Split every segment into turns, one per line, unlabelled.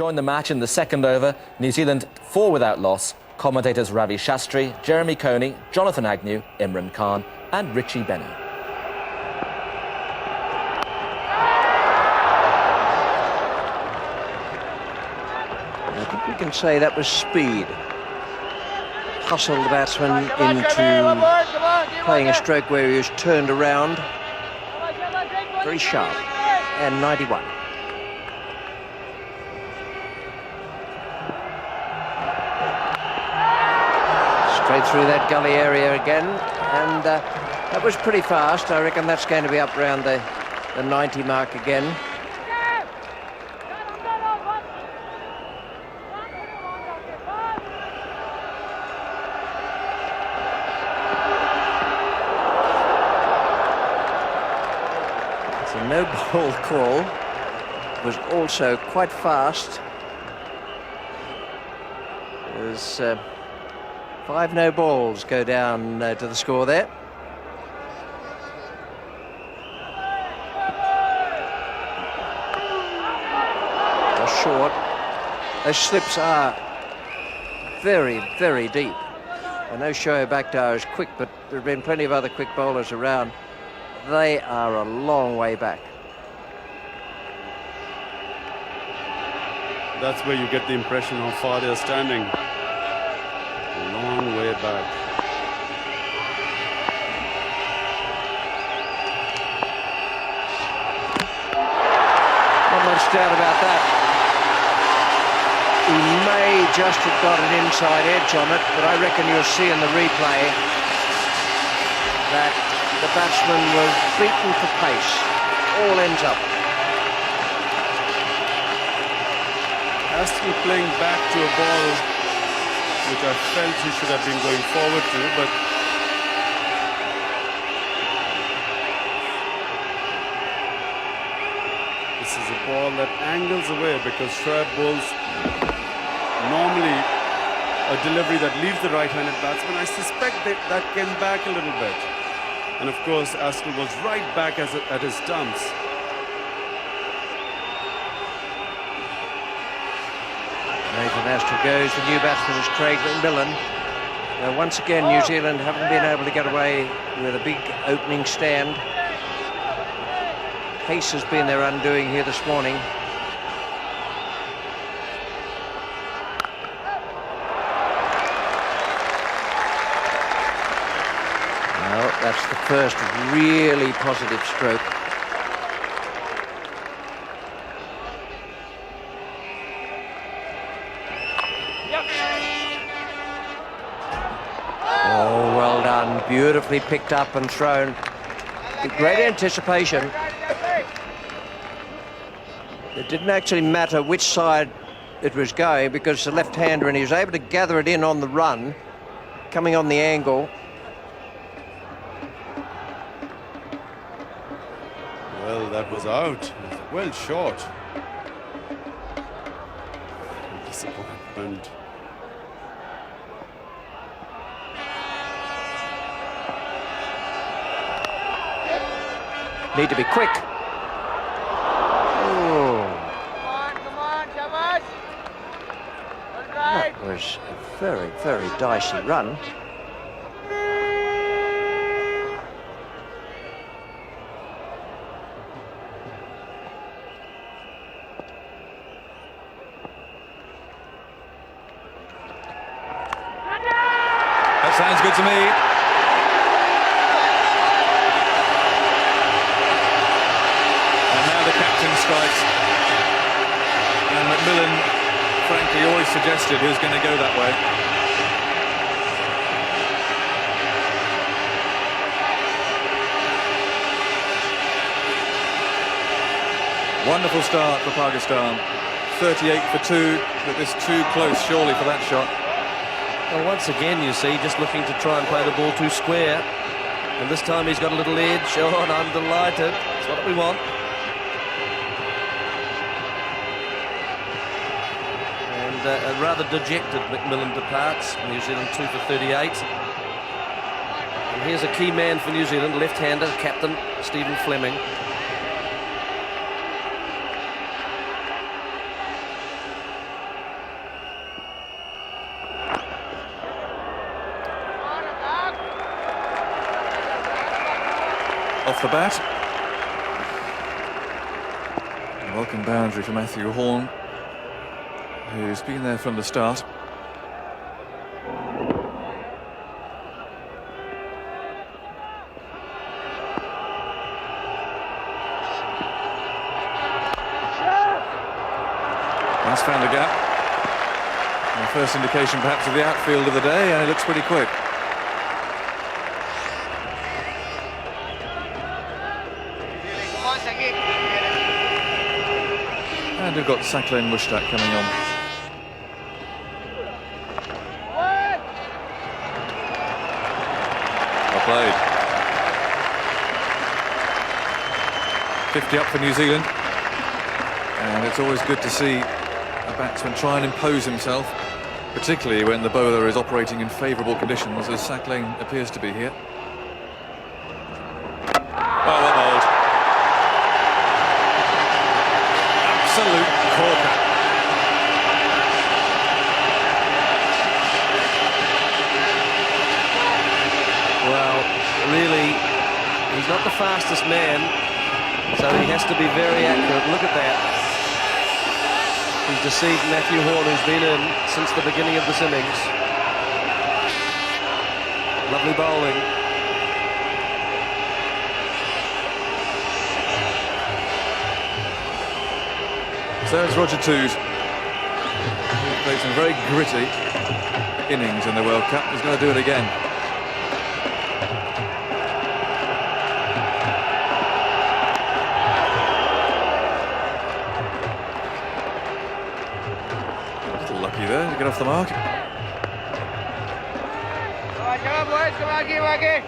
Joined the match in the second over, New Zealand 4 without loss. Commentators Ravi Shastri, Jeremy Coney, Jonathan Agnew, Imran Khan and Richie Benny.
I think we can say that was speed. Hustled the batsman into playing a stroke where he was turned around. Very sharp. And 91. Straight through that gully area again. And that was pretty fast. I reckon that's going to be up around the 90 mark again. No ball call, was also quite fast. There's 5 no balls go down to the score there. They're short. Those slips are very, very deep. I know Shoaib Akhtar is quick, but there have been plenty of other quick bowlers around. They are a long way back.
That's where you get the impression how far they're standing. A long way back.
Not much doubt about that. He may just have got an inside edge on it, but I reckon you'll see in the replay that the batsman was beaten for pace. All ends up.
Aston playing back to a ball which I felt he should have been going forward to, but this is a ball that angles away because Shoaib bowls normally a delivery that leaves the right-handed batsman. I suspect that came back a little bit. And of course, Aston was right back at his stumps.
Nathan Astor goes. The new batsman is Craig McMillan. Once again, New Zealand haven't been able to get away with a big opening stand. Pace has been their undoing here this morning. Well, that's the first really positive stroke. Oh, well done. Beautifully picked up and thrown. With great anticipation. It didn't actually matter which side it was going because the left-hander, and he was able to gather it in on the run, coming on the angle.
Well, that was out. Well short. Disappointment.
Need to be quick. Oh.
Come on, Shabash.
That was a very, very dicey run.
That sounds good to me. Strikes, and McMillan frankly always suggested he was going to go that way. Wonderful start for Pakistan. 38 for 2, but this too close surely for that shot.
Well, once again, you see, just looking to try and play the ball too square, and this time he's got a little edge. Oh, and I'm delighted. That's what we want. A rather dejected McMillan departs. New Zealand 2 for 38. And here's a key man for New Zealand, left-hander, captain Stephen Fleming.
off the bat. A welcome boundary for Matthew Horn, who's been there from the start. That's found a gap. And the first indication perhaps of the outfield of the day, and it looks pretty quick. And we've got Saeed Anwar coming on. Well played. 50 up for New Zealand. And it's always good to see a batsman try and impose himself, particularly when the bowler is operating in favourable conditions, as Saeed appears to be here. Oh, well bowled. Absolute corker.
Well, really, he's not the fastest man, so he has to be very accurate. Look at that. He's deceived Matthew Horn, who's been in since the beginning of this innings. Lovely bowling.
So it's Roger Twose. He played some very gritty innings in the World Cup. He's going to do it again. A little lucky there to get off the mark.
Come on, boys, come on, keep working.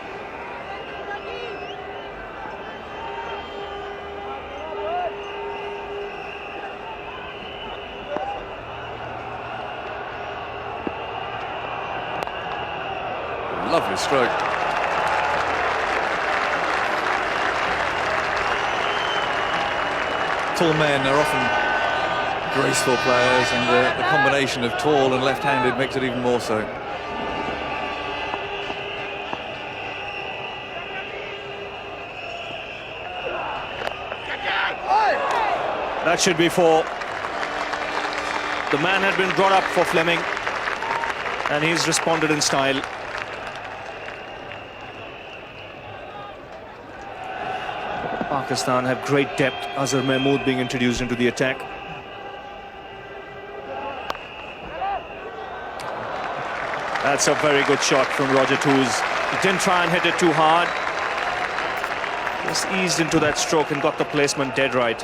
Lovely stroke. Tall men are often graceful players, and the combination of tall and left-handed makes it even more so.
That should be four. The man had been brought up for Fleming, and he's responded in style. Pakistan have great depth. Azhar Mahmood being introduced into the attack. That's a very good shot from Roger Twose. He didn't try and hit it too hard. Just eased into that stroke and got the placement dead right.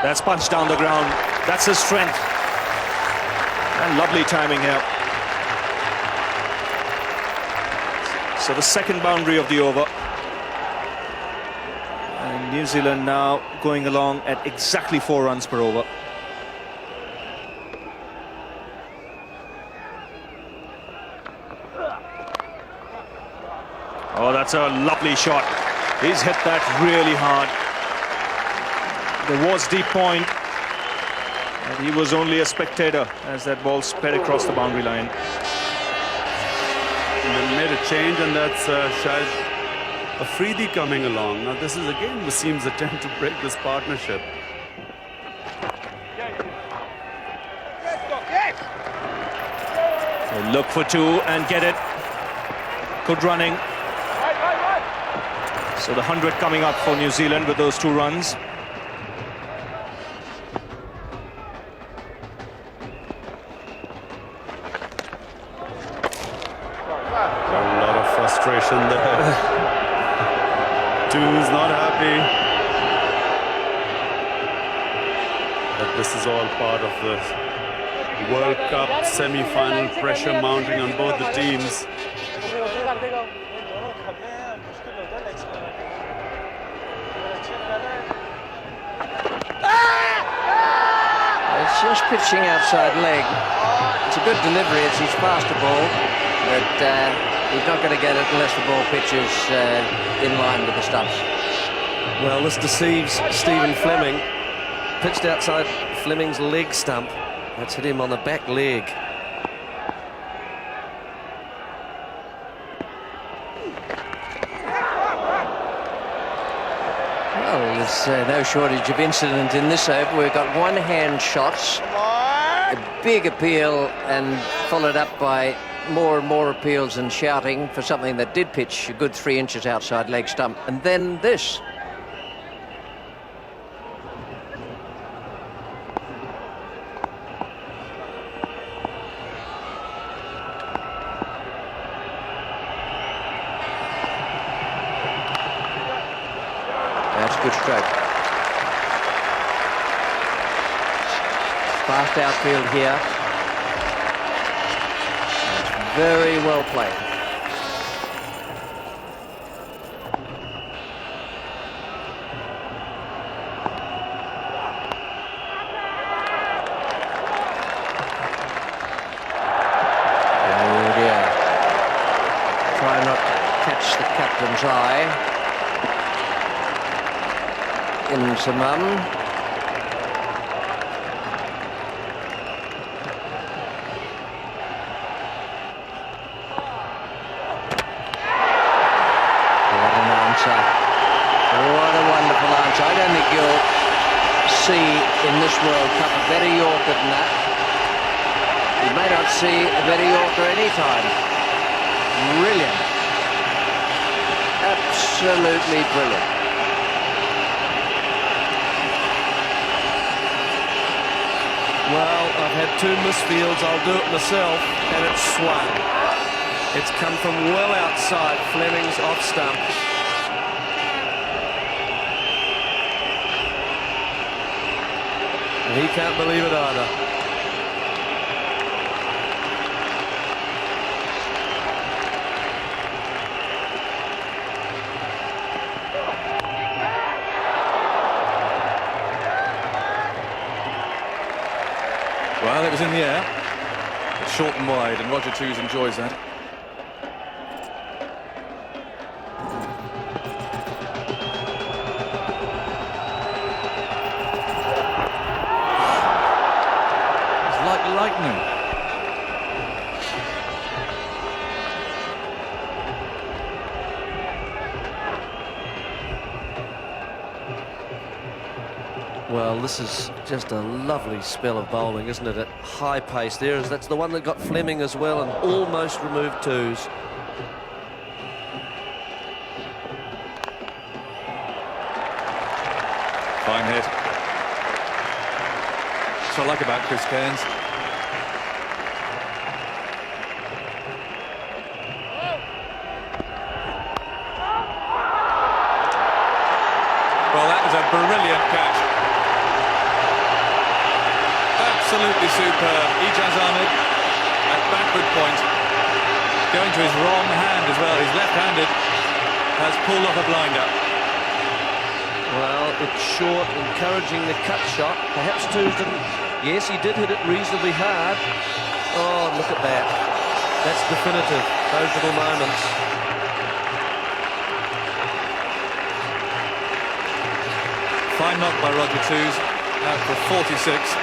That's punched down the ground. That's his strength. And lovely timing here. So the second boundary of the over. And New Zealand now going along at exactly 4 runs per over. Oh, that's a lovely shot. He's hit that really hard. There was deep point, and he was only a spectator as that ball sped across the boundary line.
And they made a change, and that's Shoaib Afridi coming along. Now this is again Wasim's attempt to break this partnership.
So look for 2 and get it. Good running. So the 100 coming up for New Zealand with those 2 runs.
Frustration there. Twose not happy. But this is all part of the World Cup semi-final pressure mounting on both the teams.
It's just pitching outside leg. It's a good delivery. It's his faster ball, but he's not going to get it unless the ball pitches in line with the stumps.
Well, this deceives Stephen Fleming. pitched outside Fleming's leg stump. That's hit him on the back leg.
Well, there's no shortage of incident in this over. We've got one-hand shots, a big appeal, and followed up by more and more appeals and shouting for something that did pitch a good 3 inches outside leg stump. And then this. That's a good stroke. Fast outfield here. That's very well played. Oh dear. Try not to catch the captain's eye. In Samam. What a wonderful answer. I don't think you'll see in this World Cup a better Yorker than that. You may not see a better Yorker any time. Brilliant. Absolutely brilliant.
Well, I've had 2 misfields. I'll do it myself, and it's swung. It's come from well outside Fleming's off stump. And he can't believe it either.
Well, it was in the air. It's short and wide, and Roger Twose enjoys that. Lightning.
Well, this is just a lovely spell of bowling, isn't it? At high pace there. That's the one that got Fleming as well and almost removed Twose.
Fine hit. That's what I like about Chris Cairns. Well, that was a brilliant catch. Absolutely superb. Ijaz Ahmed at backward point. Going to his wrong hand as well. He's left-handed. Has pulled off a blinder.
Well, it's short, encouraging the cut shot. Perhaps Twose didn't. Yes, he did hit it reasonably hard. Oh, look at that. That's definitive. Those little moments.
Fine knock by Roger Twose. Out for 46.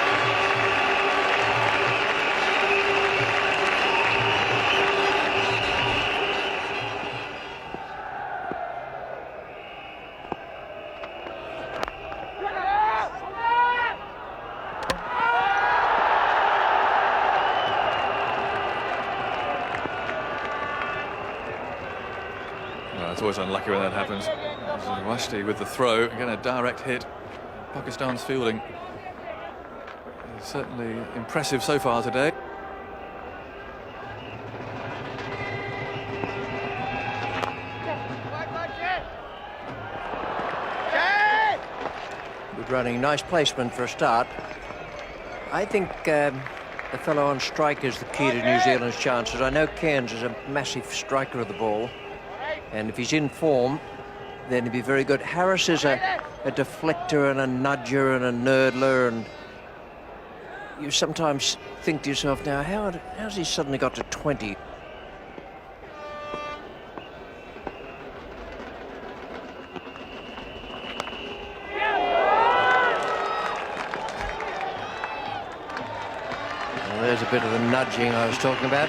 It's always unlucky when that happens. Washti with the throw, again a direct hit. Pakistan's fielding is certainly impressive so far today.
Good running, nice placement for a start. I think the fellow on strike is the key to New Zealand's chances. I know Cairns is a massive striker of the ball. And if he's in form, then he'd be very good. Harris is a deflector and a nudger and a nerdler, and you sometimes think to yourself, now, how's he suddenly got to 20? bit of the nudging I was talking about.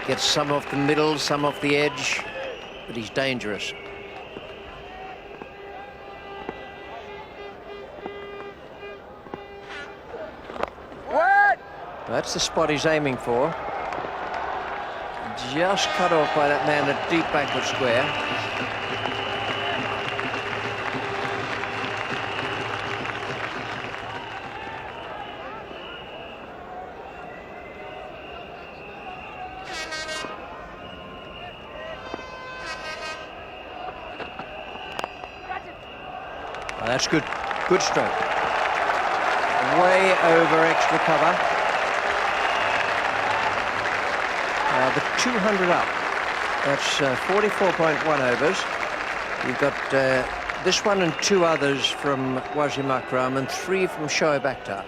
Gets some off the middle, some off the edge, but he's dangerous. That's the spot he's aiming for. Just cut off by that man at deep backward square. Oh, that's good. Good stroke. Way over extra cover. The 200 up. That's 44.1 overs. You've got this one and 2 others from Wasim Akram and 3 from Shoaib Akhtar.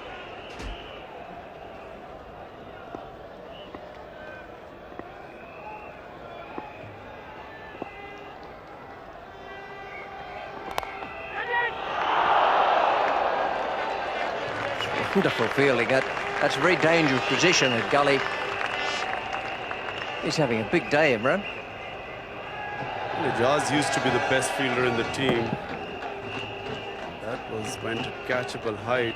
Wonderful fielding. That's a very dangerous position at gully. He's having a big day, Imran.
Jazz used to be the best fielder in the team. That was went at catchable height.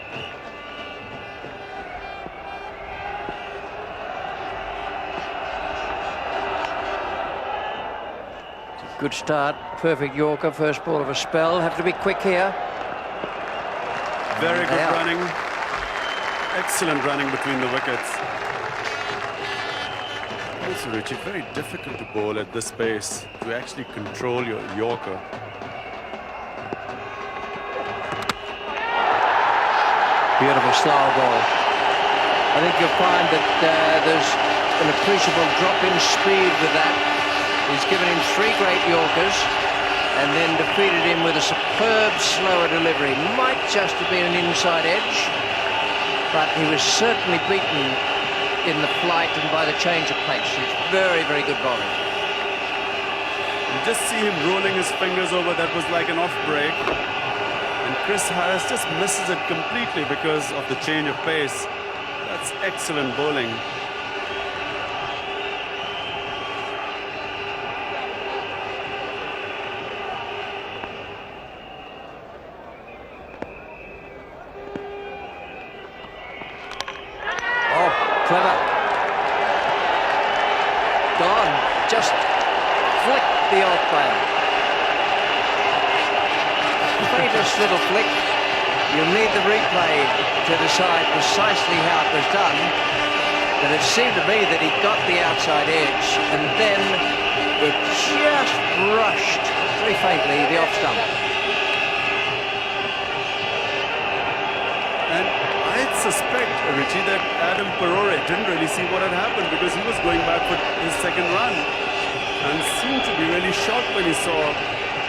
Good start, perfect Yorker, first ball of a spell. Have to be quick here.
Very good running. Excellent running between the wickets. Also, Richie, very difficult to bowl at this pace to actually control your Yorker.
Beautiful slow ball. I think you'll find that there's an appreciable drop in speed with that. He's given him 3 great Yorkers and then defeated him with a superb slower delivery. Might just have been an inside edge, but he was certainly beaten in the flight and by the change of pace. It's very, very good bowling.
You just see him rolling his fingers over. That was like an off break. And Chris Harris just misses it completely because of the change of pace. That's excellent bowling.
Clever. Gone. Just flicked the off player. Faintest little flick. You'll need the replay to decide precisely how it was done. But it seemed to me that he got the outside edge and then it just brushed very faintly the off stump.
And I suspect, Richie, that Adam Perore didn't really see what had happened because he was going back for his second run and seemed to be really shocked when he saw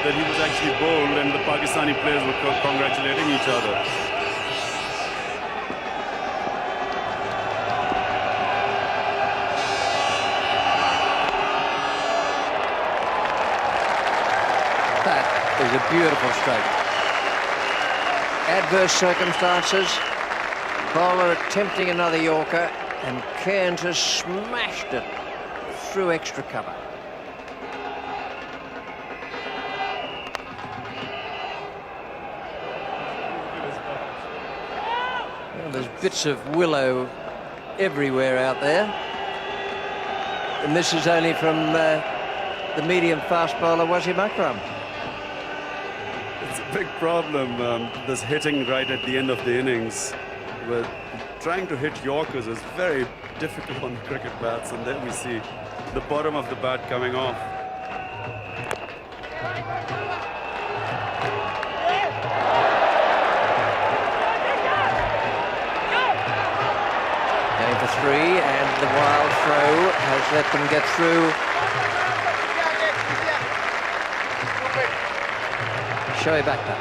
that he was actually bowled and the Pakistani players were congratulating each other.
That is a beautiful stroke. Adverse circumstances. Bowler attempting another Yorker, and Cairns has smashed it through extra cover. Well, there's bits of willow everywhere out there. And this is only from the medium fast bowler Wasim Akram.
It's a big problem, this hitting right at the end of the innings. But trying to hit Yorkers is very difficult on cricket bats, and then we see the bottom of the bat coming off.
Going for 3, and the wild throw has let them get through. Shoaib Akhtar.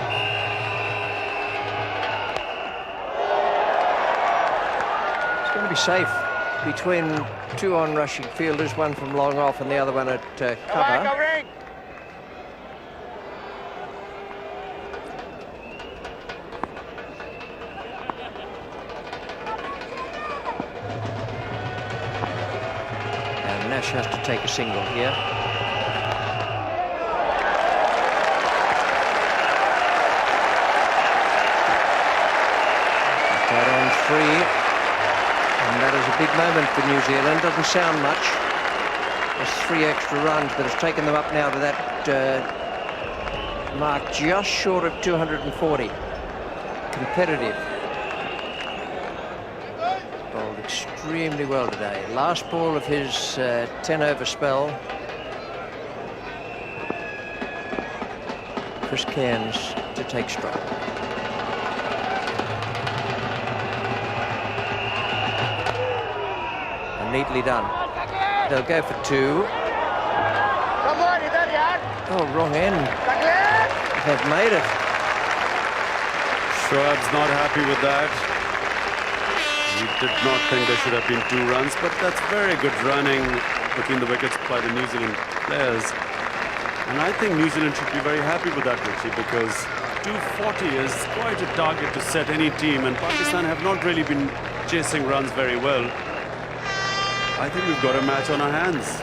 Going to be safe between 2 on-rushing fielders, one from long off and the other one at cover. has to take a single here. That on 3, and that is a big moment for New Zealand. Doesn't sound much. There's 3 extra runs, but it's taken them up now to that mark just short of 240. Competitive. Bowled extremely well today. Last ball of his 10-over spell. Chris Cairns to take strike. And neatly done. They'll go for 2. Oh, wrong end. Have made it.
Shoaib's not happy with that. He did not think there should have been 2 runs, but that's very good running between the wickets by the New Zealand players. And I think New Zealand should be very happy with that, Richie, because 240 is quite a target to set any team, and Pakistan have not really been chasing runs very well. I think we've got a match on our hands.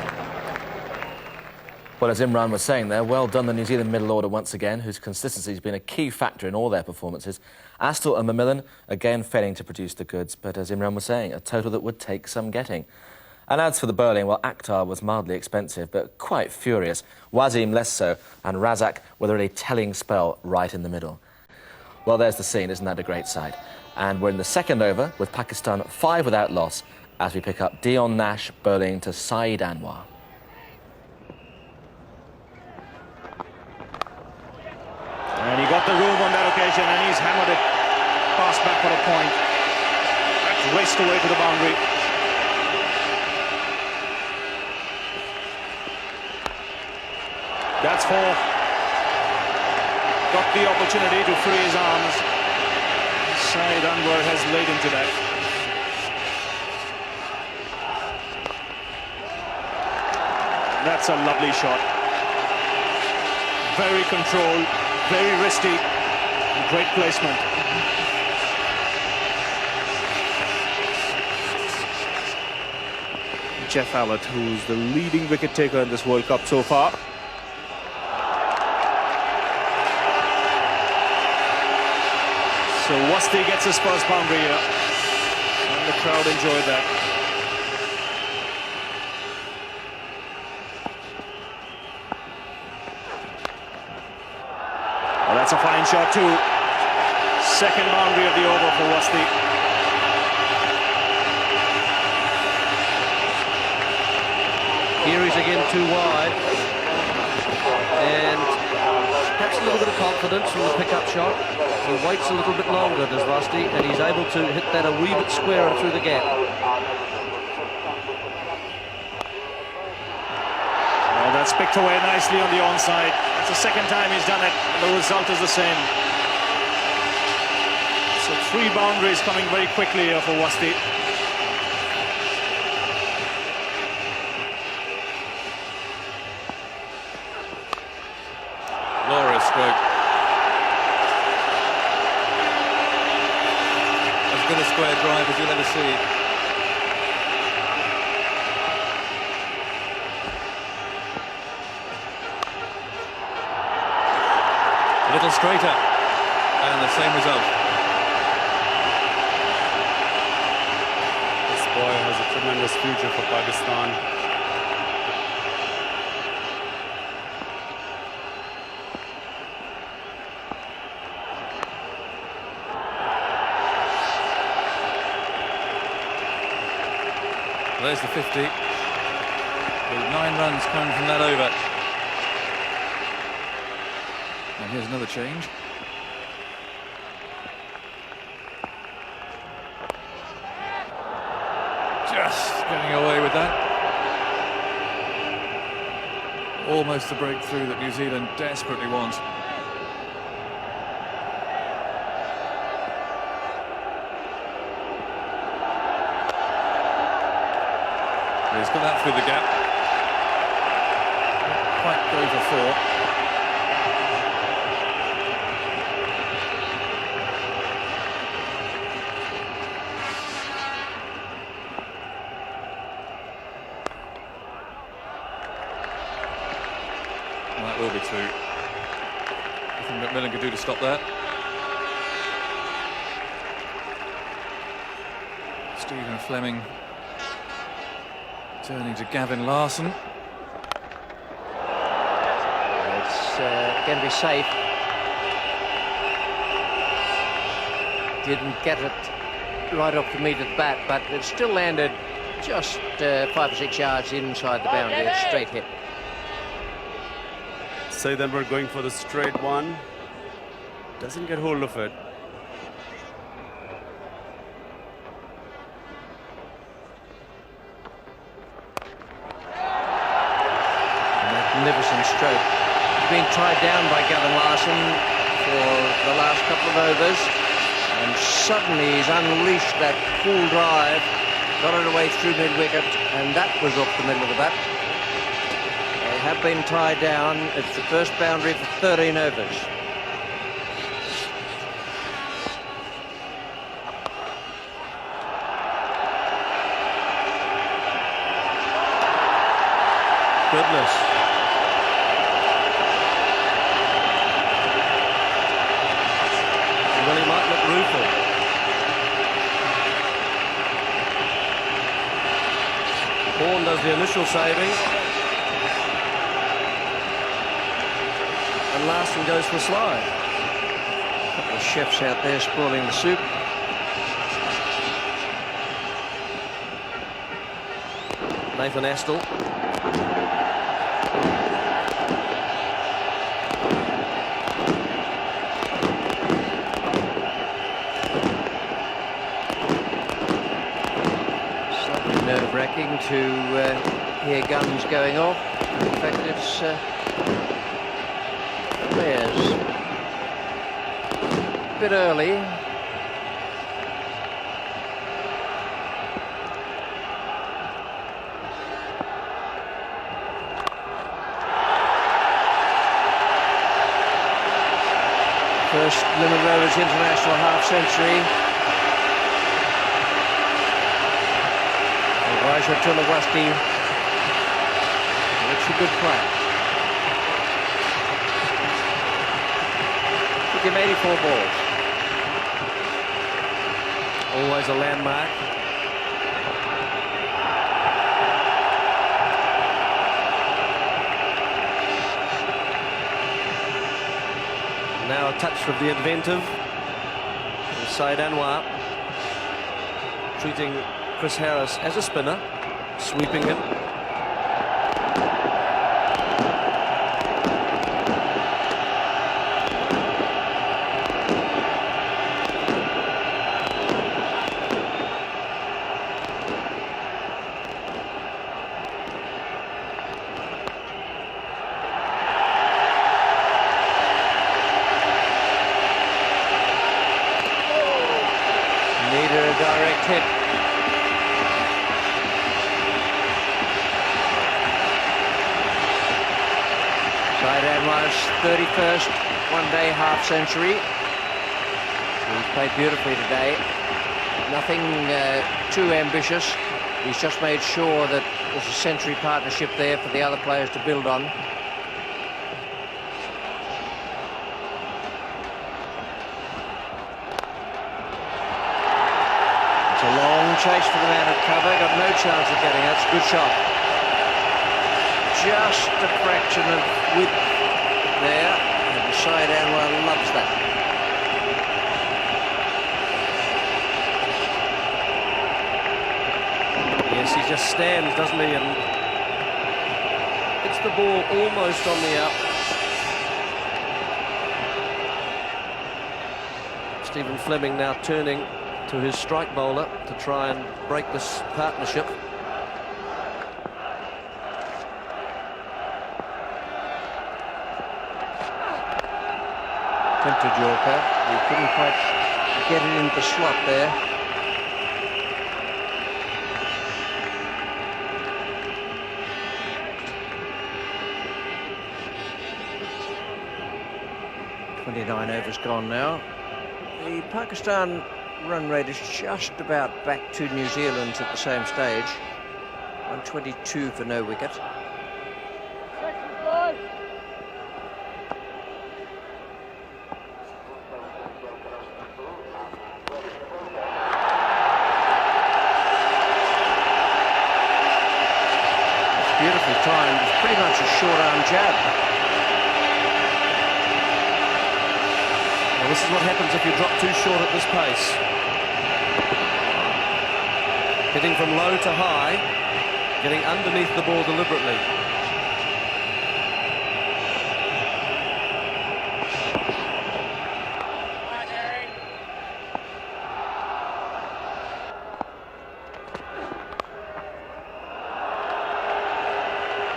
Well, as Imran was saying there, well done the New Zealand middle order once again, whose consistency has been a key factor in all their performances. Astle and Macmillan, again failing to produce the goods, but as Imran was saying, a total that would take some getting. And as for the bowling, well, Akhtar was mildly expensive, but quite furious. Wasim less so, and Razak with a really telling spell right in the middle. Well, there's the scene, isn't that a great sight? And we're in the second over with Pakistan 5 without loss, as we pick up Dion Nash bowling to Saeed Anwar.
And he got the room on that occasion, and he's hammered it past back for a point. That's raced away to the boundary. That's 4. Got the opportunity to free his arms. Saeed Anwar has laid into that. That's a lovely shot. Very controlled, very wristy, great placement. Jeff Allott, who's the leading wicket taker in this World Cup so far. So Wasti gets his first boundary here, and the crowd enjoyed that. Well, that's a fine shot too. Second boundary of the over for Wasti.
Here he's again too wide. And perhaps a little bit of confidence from the pickup shot. He waits a little bit longer, does Rusty, and he's able to hit that a wee bit squarer through the gap.
Well, that's picked away nicely on the onside. It's the second time he's done it, and the result is the same. So 3 boundaries coming very quickly here for Wasti.
Glorious stroke. As good a square drive as you'll ever see. A little straighter, and the same result.
This boy has a tremendous future for Pakistan.
There's the 50. With 9 runs coming from that over. And here's another change. Just getting away with that. Almost the breakthrough that New Zealand desperately want. He's got that through the gap. Not quite go for 4. that will be 2. Nothing McMillan could do to stop that. Stephen Fleming turning to Gavin Larson.
It's going to be safe. Didn't get it right off the meat of the bat, but it still landed just 5 or 6 yards inside the boundary. It's straight hit.
Saeed Anwar going for the straight one. Doesn't get hold of it.
Magnificent stroke. He's been tied down by Gavin Larson for the last couple of overs, and suddenly he's unleashed that full drive, got it away through mid-wicket, and that was off the middle of the bat. They have been tied down. It's the first boundary for 13 overs.
Goodness. Well, he might look rueful. Horn does the initial saving. And Larson goes for a slide.
A couple of chefs out there spoiling the soup.
Nathan Astle.
Nerve-wracking to hear guns going off. In fact, it's Bears. A bit early. First Limit Rovers international half-century. Raja Tulawasti, it's a good play. Took him 84 balls.
Always a landmark. Now a touch of the inventive. And Saeed Anwar treating Chris Harris as a spinner, sweeping him.
Needed a direct hit. Saeed Anwar's 31st one-day half-century. He's played beautifully today. Nothing too ambitious. He's just made sure that there's a century partnership there for the other players to build on. It's a long chase for the man at cover. Got no chance of getting it. It's a good shot. Just a fraction of width there, and Saeed Anwar loves that.
Yes, he just stands, doesn't he, and hits the ball almost on the up. Stephen Fleming now turning to his strike bowler to try and break this partnership.
Tempted Yorker. He couldn't quite get it into the slot there. .29 overs gone now. The Pakistan run rate is just about back to New Zealand's at the same stage. 122 for no wicket. It's pretty much a short-arm jab.
Well, this is what happens if you drop too short at this pace. Hitting from low to high, getting underneath the ball deliberately.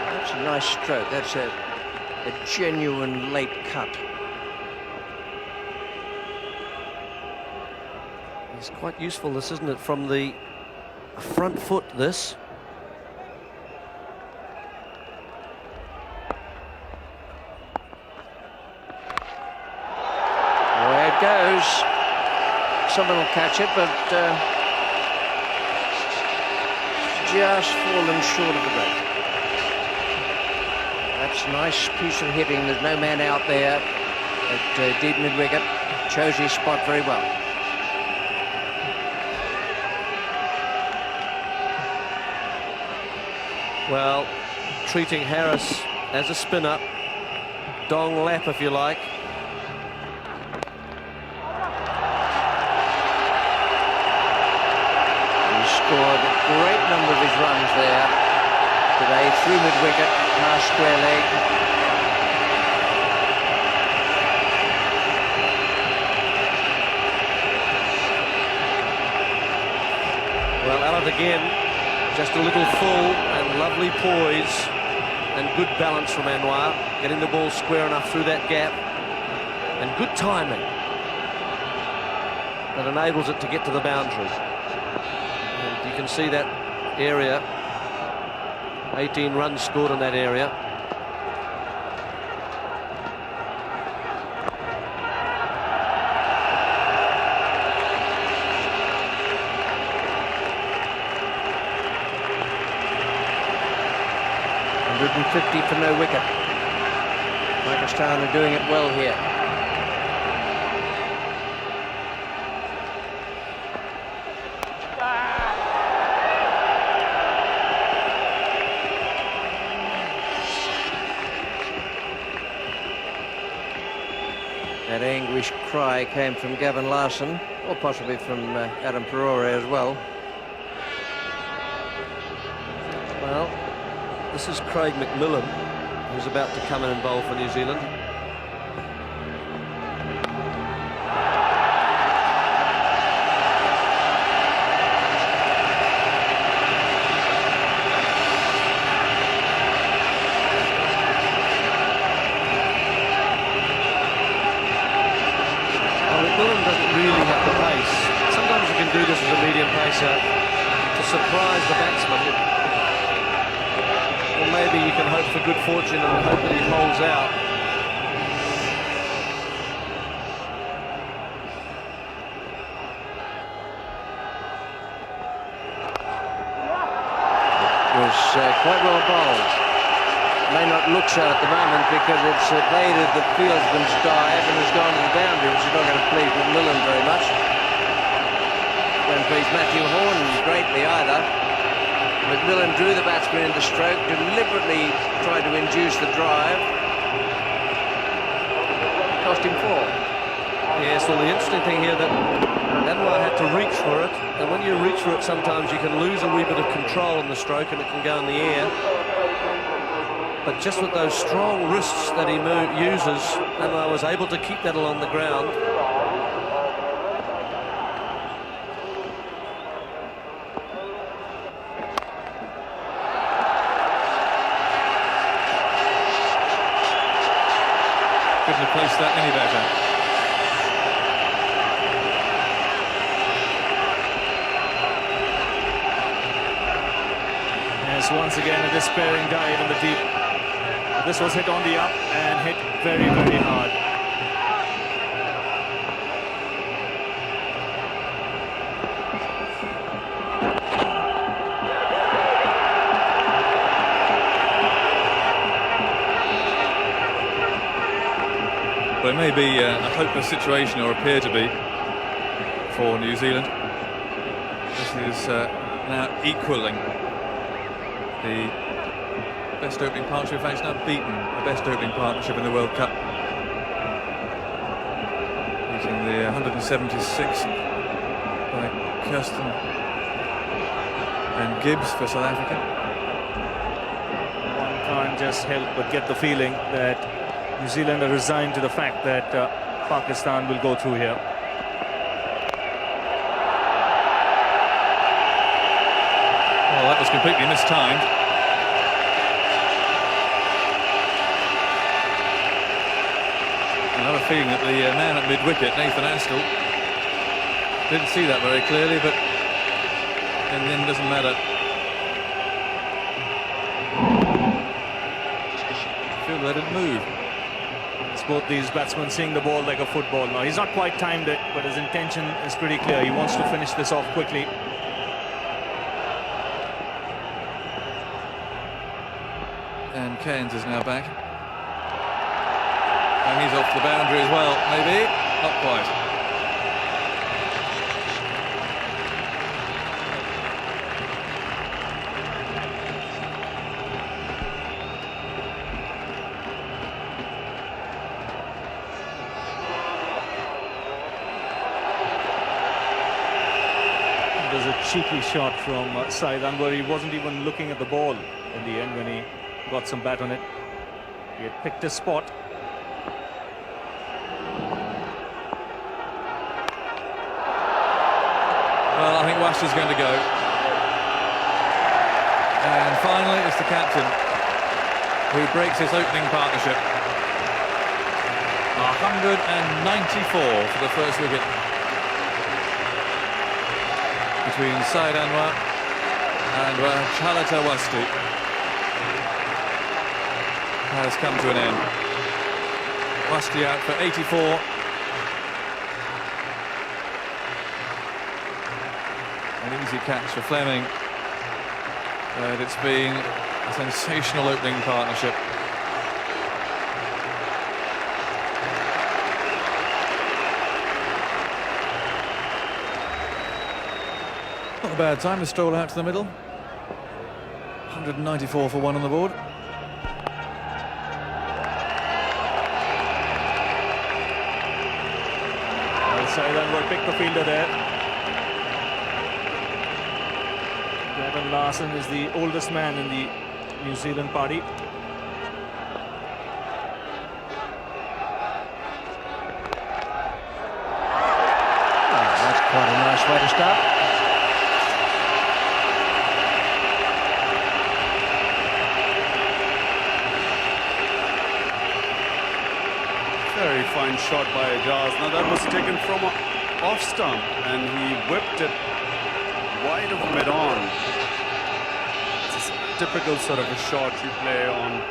That's a nice stroke. That's a genuine late cut.
It's quite useful, this, isn't it, from the front foot, this.
Away it goes. Someone will catch it, but just fallen short of the break. That's a nice piece of hitting. There's no man out there at deep mid-wicket. Chose his spot very well.
Well, treating Harris as a spinner, dong lap if you like.
He scored a great number of his runs there today, through mid-wicket, past square leg.
Well, Allen again, just a little full and lovely poise and good balance from Anwar, getting the ball square enough through that gap, and good timing that enables it to get to the boundary. And you can see that area, 18 runs scored in that area.
.50 for no wicket. Pakistan are doing it well here. That anguished cry came from Gavin Larson, or possibly from Adam Perore as well.
Well, this is Craig McMillan, who's about to come in and bowl for New Zealand. Well, McMillan doesn't really have the pace. Sometimes you can do this as a medium pacer to surprise the batsman. Or maybe you can hope for good fortune and hope that he holds out.
It was quite well bowled. May not look so at the moment because it's evaded the fieldsman's dive and has gone to the boundary, which is not going to please McMillan very much. Don't please Matthew Horn greatly either. McMillan drew the batsman into stroke, deliberately tried to induce the drive. Cost him 4.
Yes, well, the interesting thing here that Anwar had to reach for it, and when you reach for it sometimes you can lose a wee bit of control in the stroke and it can go in the air. But just with those strong wrists that he uses, Anwar was able to keep that along the ground.
Couldn't have placed that any better.
Yes, once again a despairing dive in the deep. This was hit on the up and hit very, very hard.
Well, it may be a hopeless situation, or appear to be, for New Zealand. This is now equalling the best opening partnership. In fact, it's now beaten the best opening partnership in the World Cup, beating the 176 by Kirsten and Gibbs for South Africa.
One can't just help but get the feeling that New Zealand are resigned to the fact that Pakistan will go through here.
Well, that was completely mistimed. Another feeling that the man at mid-wicket, Nathan Astle, didn't see that very clearly, but in the end, it doesn't matter. I feel they didn't move.
It's both these batsmen seeing the ball like a football. Now, he's not quite timed it, but his intention is pretty clear. He wants to finish this off quickly.
And Cairns is now back. And he's off the boundary as well, maybe. Not quite.
There's a cheeky shot from Saeed Anwar. He wasn't even looking at the ball in the end when he got some bat on it. He had picked a spot.
Well, I think Washington's going to go. And finally, it's the captain who breaks his opening partnership. 194 for the first wicket between Saeed Anwar and Chalata Wasti has come to an end. Wasti out for 84. An easy catch for Fleming. But it's been a sensational opening partnership. Not a bad time to stroll out to the middle. 194 for one on the board.
Well, Saeed Anwar picked the fielder there. Gavin Larson is the oldest man in the New Zealand party.
That's quite a nice way to start.
Very fine shot by Ajaz. Now that was taken from off stump and he whipped it wide of mid-on. It's a typical sort of a shot you play on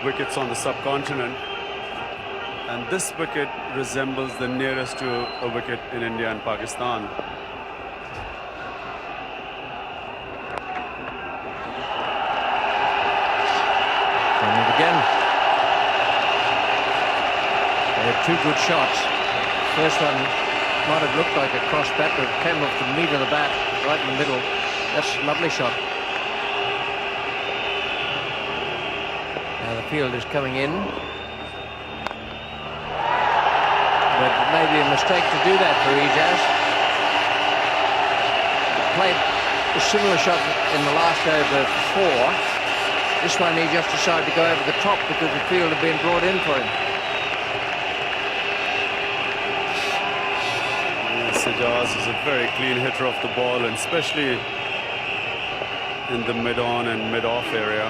wickets on the subcontinent. And this wicket resembles the nearest to a wicket in India and Pakistan.
And it again. They had two good shots. First one might have looked like a cross bat, but it came off the meat of the bat, right in the middle. That's a lovely shot. Now the field is coming in. But it may be a mistake to do that for Ijaz. Played a similar shot in the last over before. This one he just decided to go over the top because the field had been brought in for him.
Ajaz is a very clean hitter of the ball, and especially in the mid-on and mid-off area.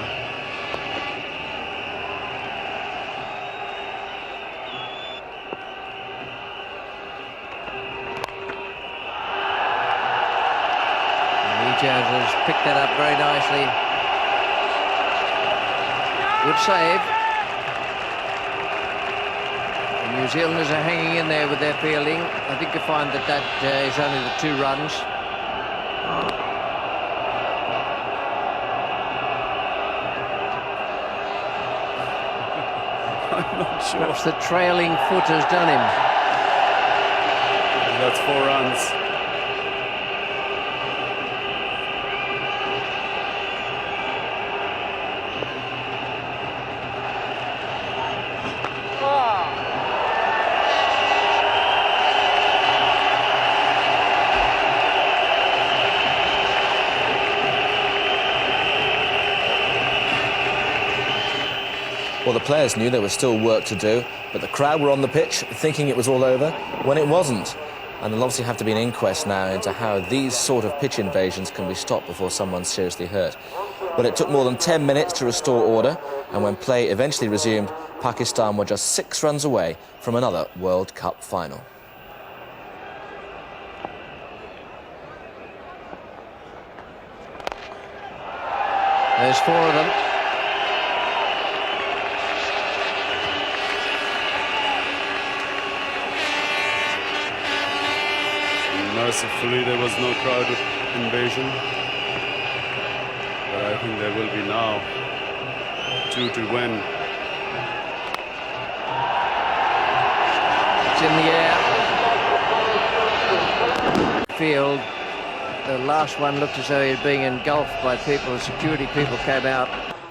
Ijaz has picked that up very nicely. Good save. New Zealanders are hanging in there with their fielding. I think you find that is only the 2 runs.
I'm not sure.
Perhaps the trailing foot has done him.
That's 4 runs.
Well, the players knew there was still work to do, but the crowd were on the pitch thinking it was all over when it wasn't. And there'll obviously have to be an inquest now into how these sort of pitch invasions can be stopped before someone's seriously hurt. But it took more than 10 minutes to restore order, and when play eventually resumed, Pakistan were just 6 runs away from another World Cup final.
There's 4 of them.
Mercifully, there was no crowd invasion, but I think there will be now. 2 to win.
It's in the air. Field. The last one looked as though he was being engulfed by people. The security people came out.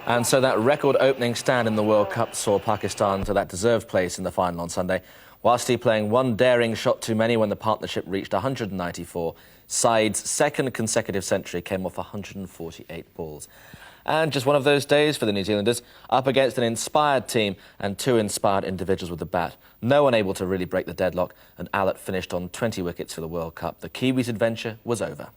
And so that record opening stand in the World Cup saw Pakistan to that deserved place in the final on Sunday. Whilst he playing one daring shot too many when the partnership reached 194, Saeed's second consecutive century came off 148 balls. And just one of those days for the New Zealanders, up against an inspired team and 2 inspired individuals with the bat. No one able to really break the deadlock, and Allott finished on 20 wickets for the World Cup. The Kiwis' adventure was over.